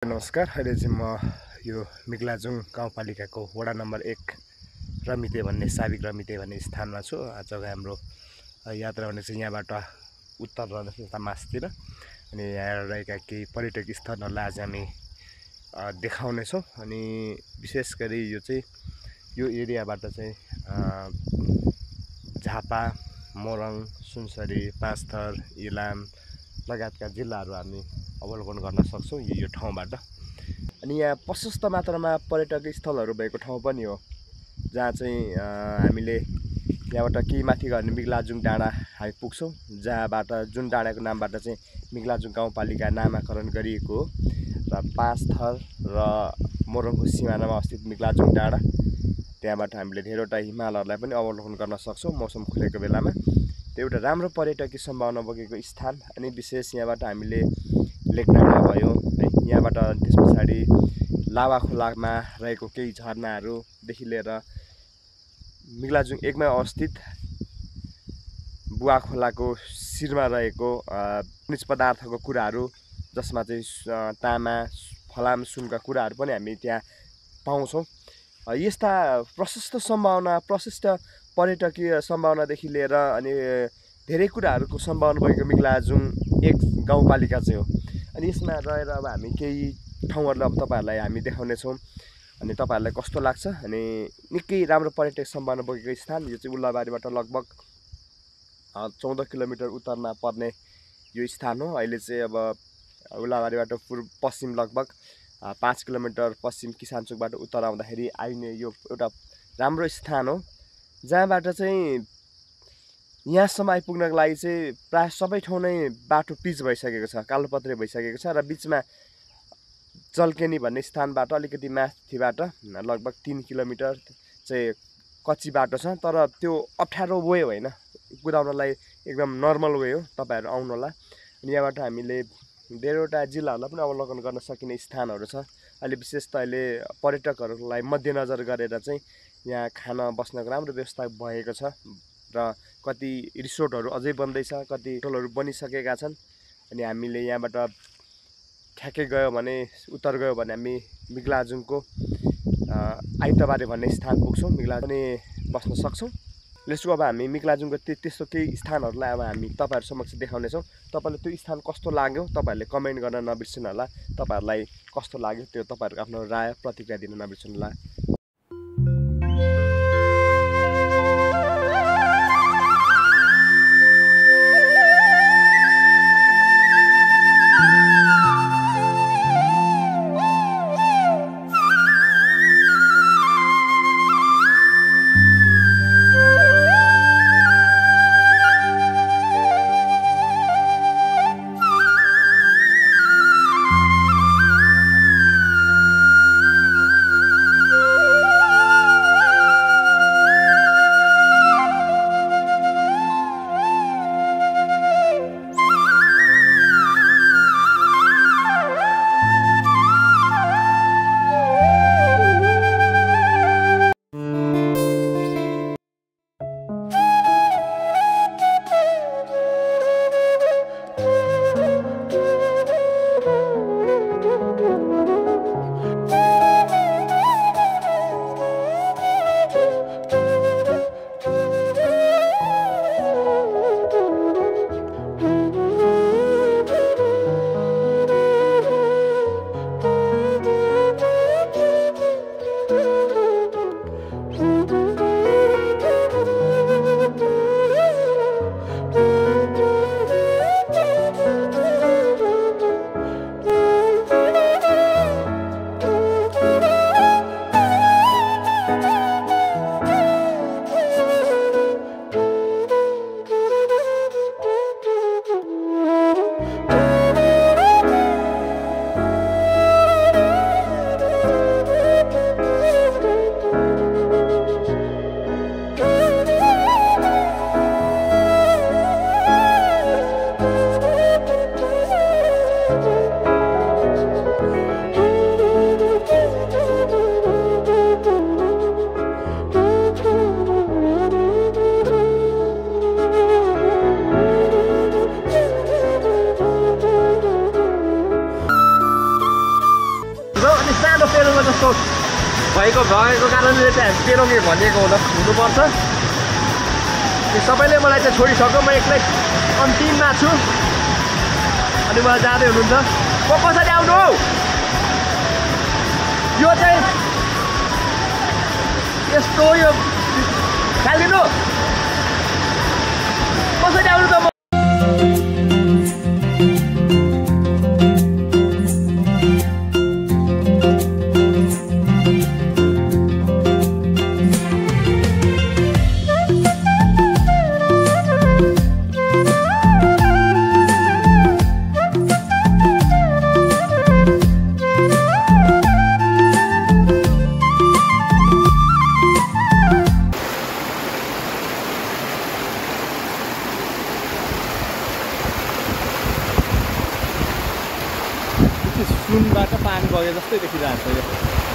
नमस्कार। अहिले चाहिँ म यो मिग्लाजुङ गाउँपालिकाको वडा नम्बर 1 रमिते भन्ने साविक रमिते भन्ने स्थानमा छु। आजको हाम्रो यात्रा भने चाहिँ यहाँबाट उत्तर रहनेछ यता मासतिर, अनि यहाँ रहेका केही पर्यटक स्थलहरूलाई आज हामी देखाउनेछौँ। अनि विशेष गरी यो एरियाबाट चाहिँ झापा, मोरङ, सुनसरी, पाँचथर, इलाम लगायतका जिल्लाहरू हामी अवलोकन गर्न सक्छौँ यो ठाउँबाट। अनि यहाँ प्रशस्त मात्रामा पर्यटक स्थलहरू भएको ठाउँ पनि हो, जहाँ चाहिँ हामीले यहाँबाट केही माथि गयो भने मिग्लाजुङ डाँडा हामी पुग्छौँ, जुन डाँडाको नामबाट चाहिँ मिग्लाजुङ गाउँपालिका नामाकरण गरिएको हो। र पाँचथर र मोरङको सिमानामा अवस्थित मिग्लाजुङ डाँडा, त्यहाँबाट हामीले धेरैवटा हिमालहरूलाई पनि अवलोकन गर्न सक्छौँ मौसम खुलेको बेलामा। त्यो एउटा राम्रो पर्यटकीय सम्भावना बोकेको स्थान। अनि विशेष यहाँबाट हामीले लेकडाँडा भयो है, यहाँबाट त्यस पछाडि लावा खोलामा रहेको केही झरनाहरूदेखि लिएर मिग्लाजुङ 1 मा अवस्थित बुवा खोलाको शिरमा रहेको खनिज पदार्थको कुराहरू, जसमा चाहिँ तामा, फलाम, सुनका कुराहरू पनि हामी त्यहाँ पाउँछौँ। यस्ता प्रशस्त पर्यटकीय सम्भावनादेखि लिएर अनि धेरै कुराहरूको सम्भावना भएको मिग्लाजुङ 1 गाउँपालिका चाहिँ हो। अनि यसमा रहेर अब हामी केही ठाउँहरूलाई अब तपाईँहरूलाई हामी देखाउनेछौँ, अनि तपाईँहरूलाई कस्तो लाग्छ। अनि निकै राम्रो पर्यटक सम्भावना बोकेको स्थान यो चाहिँ उल्लाबारीबाट लगभग 14 किलोमिटर उत्तरमा पर्ने यो स्थान हो। अहिले चाहिँ अब उल्लाबारीबाट पश्चिम लगभग 5 किलोमिटर पश्चिम किसानचोकबाट उत्तर आउँदाखेरि आइने यो एउटा राम्रो स्थान हो, जहाँबाट चाहिँ यहाँसम्म आइपुग्नको लागि चाहिँ प्राय सबै ठाउँ नै बाटो पिच भइसकेको छ, कालोपत्रे भइसकेको छ। र बिचमा जलकेनी भन्ने स्थानबाट अलिकति माथिबाट लगभग 3 किलोमिटर चाहिँ कच्ची बाटो छ, तर त्यो अप्ठ्यारो वे होइन, कुदाउनलाई एकदम नर्मल वे हो, तपाईँहरू आउनुहोला। अनि यहाँबाट हामीले धेरैवटा जिल्लाहरूलाई पनि अवलोकन गर्न सकिने स्थानहरू छ। अहिले विशेष त अहिले पर्यटकहरूलाई मध्यनजर गरेर चाहिँ यहाँ खान बस्नको राम्रो व्यवस्था भएको छ, र कति रिसोर्टहरू अझै बन्दैछ, कति होटलहरू बनिसकेका छन्। अनि हामीले यहाँबाट ठ्याक्कै गयो भने उत्तर गयो भने हामी मिग्लाजुङको आइतबारे भन्ने स्थान पुग्छौँ, मिग्लाजुङ पनि बस्न सक्छौँ। लेट्सगो अब हामी मिग्लाजुङको त्यस्तो केही स्थानहरूलाई अब हामी तपाईँहरू समक्ष देखाउनेछौँ। तपाईँले त्यो स्थान कस्तो लाग्यो तपाईँहरूले कमेन्ट गर्न नबिर्सिनु होला। तपाईँहरूलाई कस्तो लाग्यो त्यो तपाईँहरूको आफ्नो राय प्रतिक्रिया दिन नबिर्सिनु होला। पेरोङो जस्तो भएको कारणले चाहिँ हामी पेरोङे भनिएको हुनुपर्छ। सबैले मलाई चाहिँ छोडिसक्यो, म एक्लै अन्तिममा छु। अनि मलाई जाँदै हुनुहुन्छ, कसरी आउनु हौ? यो चाहिँ यस्तो यो खालिदिनु, कसरी आउनु त? सुनबाट पानी बगे जस्तै देखिरहेको छ यो।